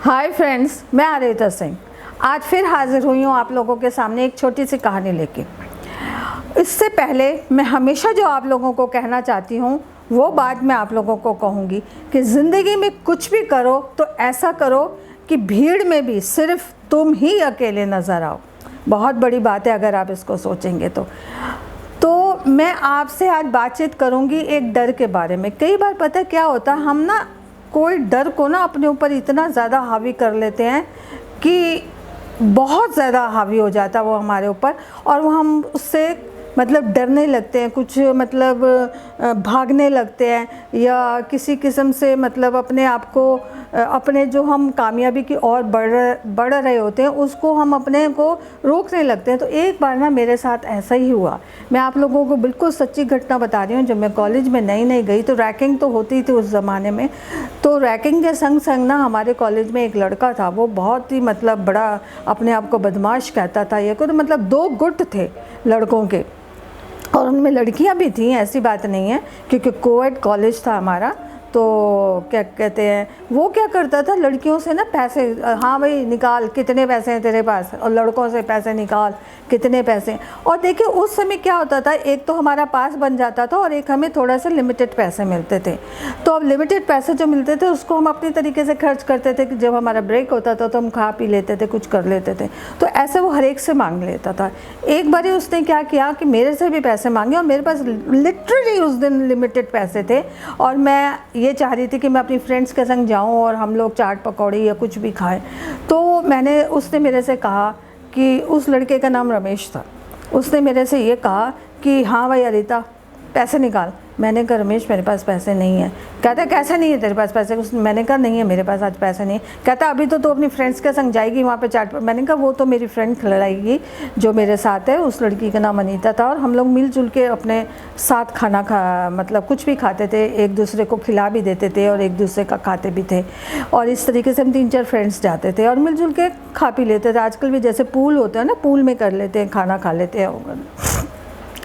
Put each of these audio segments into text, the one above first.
Hi friends, मैं आरिता सिंह आज फिर हाजिर हुई हूँ आप लोगों के सामने एक छोटी सी कहानी लेके। इससे पहले मैं हमेशा जो आप लोगों को कहना चाहती हूँ वो बात मैं आप लोगों को कहूँगी कि ज़िंदगी में कुछ भी करो तो ऐसा करो कि भीड़ में भी सिर्फ तुम ही अकेले नज़र आओ। बहुत बड़ी बात है अगर आप इसको सोचेंगे तो मैं आपसे आज बातचीत करूँगी एक डर के बारे में। कई बार पता है क्या होता है, हम ना कोई डर को ना अपने ऊपर इतना ज़्यादा हावी कर लेते हैं कि बहुत ज़्यादा हावी हो जाता है वो हमारे ऊपर, और वो हम उससे मतलब डरने लगते हैं, कुछ मतलब भागने लगते हैं या किसी किस्म से मतलब अपने आप को अपने जो हम कामयाबी की ओर बढ़ रहे होते हैं उसको हम अपने को रोकने लगते हैं। तो एक बार ना मेरे साथ ऐसा ही हुआ। मैं आप लोगों को बिल्कुल सच्ची घटना बता रही हूँ। जब मैं कॉलेज में नई गई तो रैगिंग तो होती थी उस ज़माने में। तो रैगिंग के संग संग ना हमारे कॉलेज में एक लड़का था, वो बहुत ही मतलब बड़ा अपने आप को बदमाश कहता था। ये को तो मतलब 2 गुट थे लड़कों के और उनमें लड़कियां भी थीं, ऐसी बात नहीं है, क्योंकि कोएड कॉलेज था हमारा। तो क्या कहते हैं, वो क्या करता था लड़कियों से ना पैसे, हाँ भाई निकाल कितने पैसे हैं तेरे पास, और लड़कों से पैसे निकाल कितने पैसे। और देखिए उस समय क्या होता था, एक तो हमारा पास बन जाता था और एक हमें थोड़ा सा लिमिटेड पैसे मिलते थे। तो अब लिमिटेड पैसे जो मिलते थे उसको हम अपनी तरीके से खर्च करते थे कि जब हमारा ब्रेक होता था तो हम खा पी लेते थे, कुछ कर लेते थे। तो ऐसे वो हर एक से मांग लेता था। एक बार उसने क्या किया कि मेरे से भी पैसे मांगे, और मेरे पास लिटरली उस दिन लिमिटेड पैसे थे और मैं ये चाह रही थी कि मैं अपनी फ्रेंड्स के संग जाऊं और हम लोग चाट पकौड़ी या कुछ भी खाएं। तो उसने मेरे से कहा कि उस लड़के का नाम रमेश था। उसने मेरे से ये कहा कि हाँ भाई अरिता पैसे निकाल। मैंने कहा रमेश मेरे पास पैसे नहीं है। कहता कैसे नहीं है तेरे पास पैसे? मैंने कहा नहीं है मेरे पास आज पैसे नहीं है। कहता अभी तो तू अपनी फ्रेंड्स के संग जाएगी वहाँ पे चाट पर। मैंने कहा वो तो मेरी फ्रेंड खिलाएगी जो मेरे साथ है। उस लड़की का नाम अनीता था और हम लोग मिलजुल के अपने साथ खाना मतलब कुछ भी खाते थे, एक दूसरे को खिला भी देते थे और एक दूसरे का खाते भी थे। और इस तरीके से हम 3-4 फ्रेंड्स जाते थे और मिलजुल के खा पी लेते थे। आजकल भी जैसे पूल होता है ना, पूल में कर लेते हैं, खाना खा लेते हैं।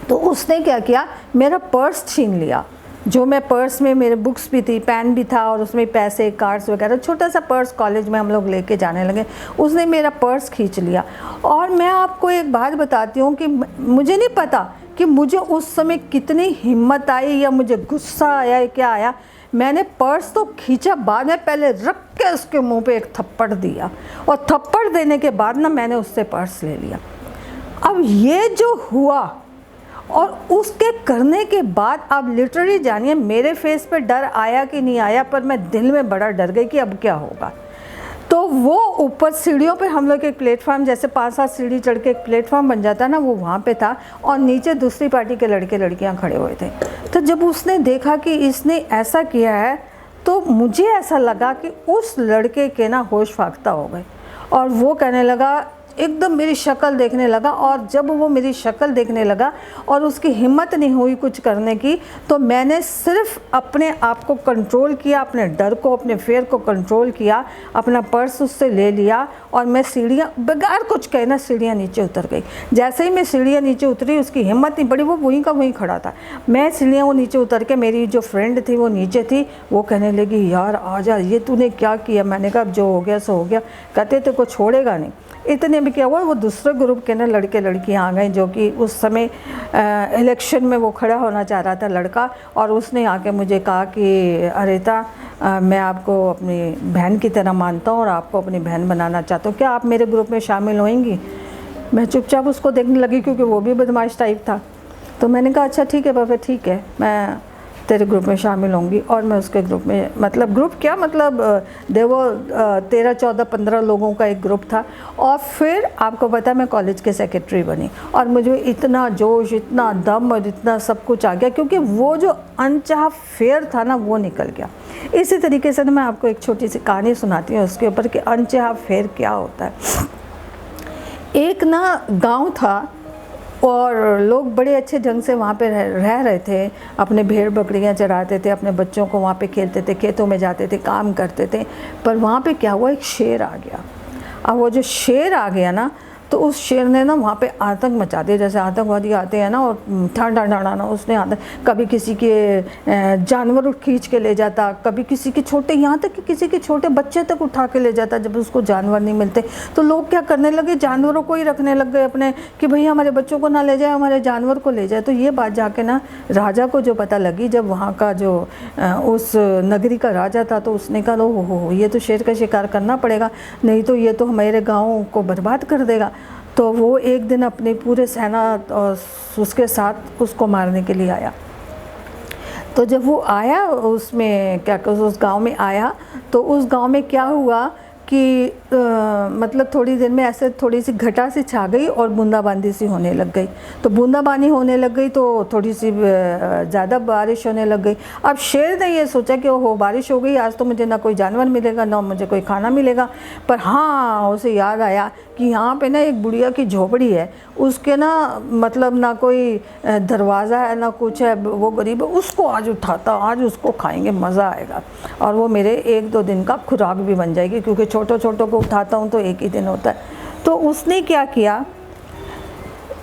तो उसने क्या किया, मेरा पर्स छीन लिया। जो मैं पर्स में मेरे बुक्स भी थी, पेन भी था और उसमें पैसे, कार्ड्स वगैरह, छोटा सा पर्स कॉलेज में हम लोग लेके जाने लगे। उसने मेरा पर्स खींच लिया। और मैं आपको एक बात बताती हूँ कि मुझे नहीं पता कि मुझे उस समय कितनी हिम्मत आई या मुझे गुस्सा आया या क्या आया। मैंने पर्स तो खींचा, बाद में पहले रख के उसके मुँह पर एक थप्पड़ दिया, और थप्पड़ देने के बाद ना मैंने उससे पर्स ले लिया। अब ये जो हुआ और उसके करने के बाद आप लिटरली जानिए मेरे फेस पे डर आया कि नहीं आया, पर मैं दिल में बड़ा डर गई कि अब क्या होगा। तो वो ऊपर सीढ़ियों पे हम लोग एक प्लेटफॉर्म, जैसे 5-7 सीढ़ी चढ़ के एक प्लेटफॉर्म बन जाता ना, वो वहाँ पे था और नीचे दूसरी पार्टी के लड़के लड़कियाँ खड़े हुए थे। तो जब उसने देखा कि इसने ऐसा किया है तो मुझे ऐसा लगा कि उस लड़के के ना होश फाख्ता हो गए और वो कहने लगा, एकदम मेरी शक्ल देखने लगा। और जब वो मेरी शक्ल देखने लगा और उसकी हिम्मत नहीं हुई कुछ करने की, तो मैंने सिर्फ अपने आप को कंट्रोल किया, अपने डर को, अपने फेयर को कंट्रोल किया, अपना पर्स उससे ले लिया और मैं सीढ़ियाँ बगैर कुछ कहना सीढ़ियाँ नीचे उतर गई। जैसे ही मैं सीढ़ियाँ नीचे उतरी, उसकी हिम्मत नहीं पड़ी, वो वहीं का वहीं खड़ा था। मैं सीढ़ियाँ वो नीचे उतर के, मेरी जो फ्रेंड थी वो नीचे थी, वो कहने लगी यार आजा, ये तूने क्या किया? मैंने कहा जो हो गया सो हो गया। कहते तेरे को छोड़ेगा नहीं। इतने में क्या हुआ, वो दूसरे ग्रुप के ना लड़के लड़कियां आ गए जो कि उस समय इलेक्शन में वो खड़ा होना चाह रहा था लड़का, और उसने आके मुझे कहा कि अरिता मैं आपको अपनी बहन की तरह मानता हूँ और आपको अपनी बहन बनाना चाहता हूँ, क्या आप मेरे ग्रुप में शामिल होंगी? मैं चुपचाप उसको देखने लगी क्योंकि वो भी बदमाश टाइप था। तो मैंने कहा अच्छा ठीक है बाबा, ठीक है, मैं तेरे ग्रुप में शामिल होंगी। और मैं उसके ग्रुप में, मतलब ग्रुप क्या, मतलब देखो 13-14-15 लोगों का एक ग्रुप था। और फिर आपको पता है मैं कॉलेज के सेक्रेटरी बनी और मुझे इतना जोश, इतना दम और इतना सब कुछ आ गया क्योंकि वो जो अनचाहा फेयर था ना वो निकल गया। इसी तरीके से मैं आपको एक छोटी सी कहानी सुनाती हूँ उसके ऊपर कि अनचाहा फेयर क्या होता है। एक ना गाँव था और लोग बड़े अच्छे ढंग से वहाँ पे रह रहे थे, अपने भेड़ बकरियाँ चराते थे, अपने बच्चों को वहाँ पे खेलते थे, खेतों में जाते थे, काम करते थे। पर वहाँ पे क्या हुआ, एक शेर आ गया। अब वो जो शेर आ गया ना, तो उस शेर ने ना वहाँ पे आतंक मचा दिया, जैसे आतंकवादी आते हैं ना और ठंडा उसने आतंक, कभी किसी के जानवर खींच के ले जाता, कभी किसी के छोटे, यहाँ तक कि किसी के छोटे बच्चे तक उठा के ले जाता जब उसको जानवर नहीं मिलते। तो लोग क्या करने लगे, जानवरों को ही रखने लग गए अपने, कि भाई हमारे बच्चों को ना ले जाए, हमारे जानवर को ले जाए। तो ये बात जाके ना राजा को जो पता लगी, जब वहाँ का जो उस नगरी का राजा था, तो उसने कहा हो ये तो शेर का शिकार करना पड़ेगा, नहीं तो ये तो हमारे गाँव को बर्बाद कर देगा। तो वो एक दिन अपनी पूरे सेना और उसके साथ उसको मारने के लिए आया। तो जब वो आया उसमें क्या उस गांव में आया, तो उस गांव में क्या हुआ कि मतलब थोड़ी देर में ऐसे थोड़ी सी घटा सी छा गई और बूंदाबांदी सी होने लग गई। तो बूंदाबांदी होने लग गई तो थोड़ी सी ज़्यादा बारिश होने लग गई। अब शेर ने ये सोचा कि ओहो बारिश हो गई, आज तो मुझे ना कोई जानवर मिलेगा ना मुझे कोई खाना मिलेगा। पर हाँ, उसे याद आया कि यहाँ पे ना एक बुढ़िया की झोपड़ी है, उसके ना मतलब ना कोई दरवाज़ा है ना कुछ है, वो गरीब है, उसको आज उठाता, आज उसको खाएंगे, मज़ा आएगा और वो मेरे 1-2 दिन का खुराक भी बन जाएगी, क्योंकि छोटों छोटों को उठाता हूँ तो एक ही दिन होता है। तो उसने क्या किया,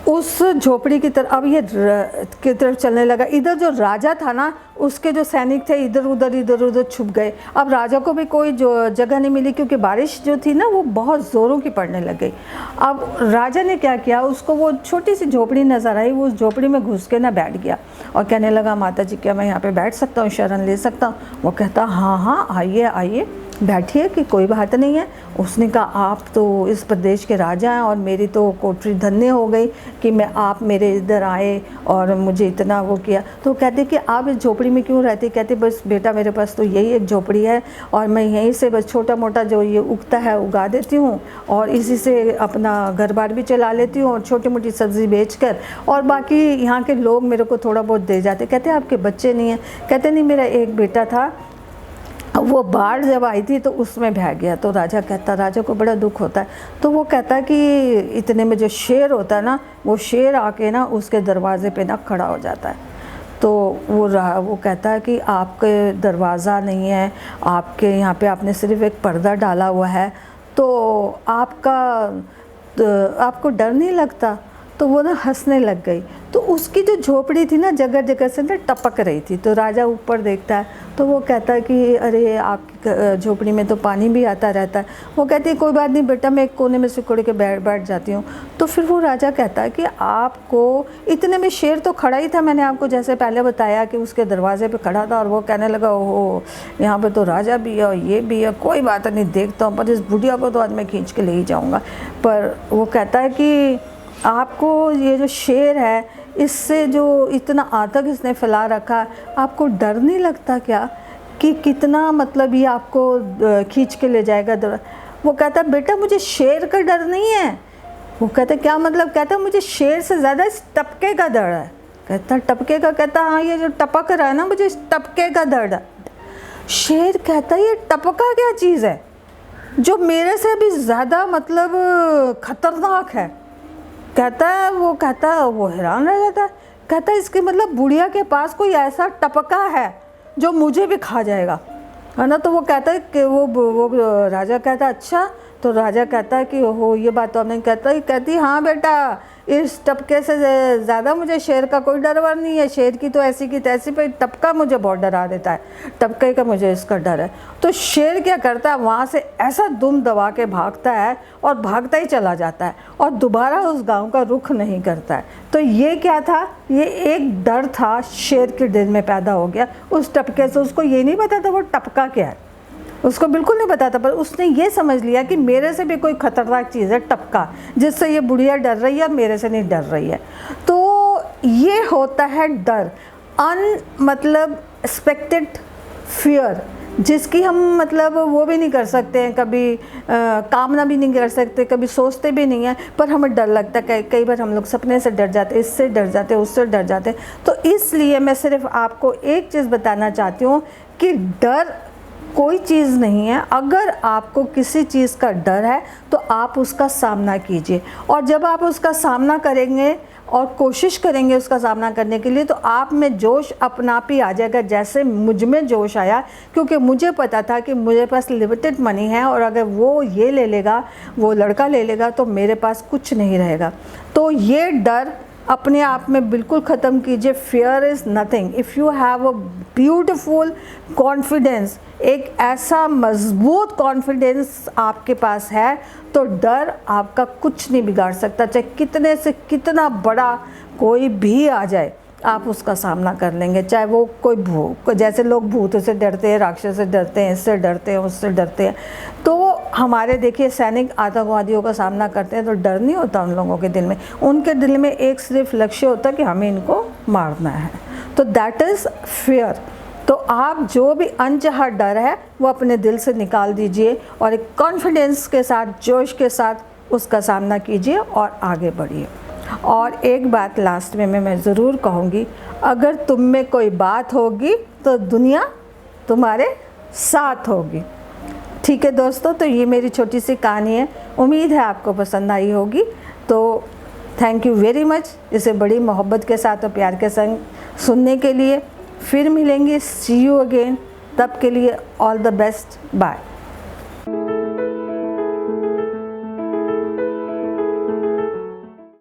उस झोपड़ी की तरफ, अब ये की तरफ चलने लगा। इधर जो राजा था ना, उसके जो सैनिक थे इधर उधर छुप गए। अब राजा को भी कोई जो जगह नहीं मिली, क्योंकि बारिश जो थी ना वो बहुत ज़ोरों की पड़ने लग गई। अब राजा ने क्या किया, उसको वो छोटी सी झोपड़ी नज़र आई, वो उस झोपड़ी में घुस के ना बैठ गया और कहने लगा, माता जी क्या मैं यहाँ पे बैठ सकता हूँ, शरण ले सकता हूँ? वो कहता हाँ आइए आइए बैठिए, कि कोई बात नहीं है। उसने कहा आप तो इस प्रदेश के राजा हैं और मेरी तो कोठरी धन्य हो गई कि मैं आप मेरे इधर आए और मुझे इतना वो किया। तो कहते कि आप इस झोपड़ी में क्यों रहते? कहते बस बेटा मेरे पास तो यही एक झोपड़ी है और मैं यहीं से बस छोटा मोटा जो ये उगता है उगा देती हूँ और इसी से अपना घर बार भी चला लेती हूँ और छोटी मोटी सब्ज़ी बेचकर, और बाकी यहाँ के लोग मेरे को थोड़ा बहुत दे जाते। कहते आपके बच्चे नहीं हैं? कहते नहीं, मेरा एक बेटा था, वो बाढ़ जब आई थी तो उसमें बह गया। तो राजा कहता, राजा को बड़ा दुख होता है। तो वो कहता कि इतने में जो शेर होता है ना, वो शेर आके ना उसके दरवाजे पे ना खड़ा हो जाता है। तो वो कहता है कि आपके दरवाज़ा नहीं है, आपके यहाँ पे आपने सिर्फ एक पर्दा डाला हुआ है, तो आपको डर नहीं लगता? तो वो ना हंसने लग गई। तो उसकी जो झोपड़ी थी ना जगह जगह से ना टपक रही थी। तो राजा ऊपर देखता है तो वो कहता है कि अरे आपकी झोपड़ी में तो पानी भी आता रहता है। वो कहती है कोई बात नहीं बेटा, मैं एक कोने में सिकुड़ के बैठ जाती हूँ। तो फिर वो राजा कहता है कि आपको इतने में शेर तो खड़ा ही था, मैंने आपको जैसे पहले बताया कि उसके दरवाजे पे खड़ा था और वो कहने लगा ओहो यहाँ पे तो राजा भी है और ये भी है, कोई बात नहीं देखता हूँ, पर इस बुढ़िया को तो आज मैं खींच के ले ही जाऊँगा। पर वो कहता है कि आपको ये जो शेर है इससे जो इतना आतंक इसने फैला रखा, आपको डर नहीं लगता क्या कि कितना मतलब ये आपको खींच के ले जाएगा? वो कहता बेटा मुझे शेर का डर नहीं है। वो कहता क्या मतलब? कहता मुझे शेर से ज़्यादा इस टपके का डर है। कहता टपके का? कहता हाँ ये जो टपक रहा है ना, मुझे इस टपके का डर है। शेर कहता ये टपका क्या चीज़ है जो मेरे से भी ज़्यादा मतलब ख़तरनाक है? कहता वो हैरान रह जाता है। कहता इसके मतलब बुढ़िया के पास कोई ऐसा टपका है जो मुझे भी खा जाएगा, है ना? तो वो कहता है कि वो राजा कहता अच्छा। तो राजा कहता है कि ओहो ये बात तो आपने, कहती हाँ बेटा, इस टपके से ज़्यादा मुझे शेर का कोई डर वर नहीं है। शेर की तो ऐसी की तैसी, पे टपका मुझे बहुत डरा देता है, टपके का मुझे इसका डर है। तो शेर क्या करता है, वहाँ से ऐसा दुम दबा के भागता है और भागता ही चला जाता है और दोबारा उस गांव का रुख नहीं करता है। तो ये क्या था? ये एक डर था शेर के दिल में पैदा हो गया उस टपके से। उसको ये नहीं पता था वो टपका क्या है, उसको बिल्कुल नहीं पता था, पर उसने ये समझ लिया कि मेरे से भी कोई ख़तरनाक चीज़ है टपका, जिससे ये बुढ़िया डर रही है, मेरे से नहीं डर रही है। तो ये होता है डर, मतलब एक्सपेक्टेड फियर, जिसकी हम मतलब वो भी नहीं कर सकते हैं, कभी कामना भी नहीं कर सकते, कभी सोचते भी नहीं हैं, पर हमें डर लगता है। कई बार हम लोग सपने से डर जाते, इससे डर जाते, उससे डर जाते। तो इसलिए मैं सिर्फ आपको एक चीज़ बताना चाहती हूँ कि डर कोई चीज़ नहीं है। अगर आपको किसी चीज़ का डर है तो आप उसका सामना कीजिए, और जब आप उसका सामना करेंगे और कोशिश करेंगे उसका सामना करने के लिए, तो आप में जोश अपना आप ही आ जाएगा, जैसे मुझ में जोश आया। क्योंकि मुझे पता था कि मुझे पास लिमिटेड मनी है, और अगर वो ये ले लेगा, वो लड़का ले लेगा, तो मेरे पास कुछ नहीं रहेगा। तो ये डर अपने आप में बिल्कुल ख़त्म कीजिए। Fear is nothing if you have a beautiful confidence, एक ऐसा मजबूत कॉन्फिडेंस आपके पास है, तो डर आपका कुछ नहीं बिगाड़ सकता। चाहे कितने से कितना बड़ा कोई भी आ जाए, आप उसका सामना कर लेंगे। चाहे वो कोई जैसे लोग भूतों से डरते हैं, राक्षस से डरते हैं, इससे डरते हैं, उससे डरते हैं, तो हमारे देखिए सैनिक आतंकवादियों का सामना करते हैं तो डर नहीं होता उन लोगों के दिल में। उनके दिल में एक सिर्फ लक्ष्य होता है कि हमें इनको मारना है। तो दैट इज़ फियर। तो आप जो भी अनचाहा डर है वो अपने दिल से निकाल दीजिए, और एक कॉन्फिडेंस के साथ, जोश के साथ उसका सामना कीजिए और आगे बढ़िए। और एक बात लास्ट में मैं ज़रूर कहूँगी, अगर तुम में कोई बात होगी तो दुनिया तुम्हारे साथ होगी। ठीक है दोस्तों, तो ये मेरी छोटी सी कहानी है, उम्मीद है आपको पसंद आई होगी। तो थैंक यू वेरी मच इसे बड़ी मोहब्बत के साथ और प्यार के संग सुनने के लिए। फिर मिलेंगे, सी यू अगेन, तब के लिए ऑल द बेस्ट, बाय।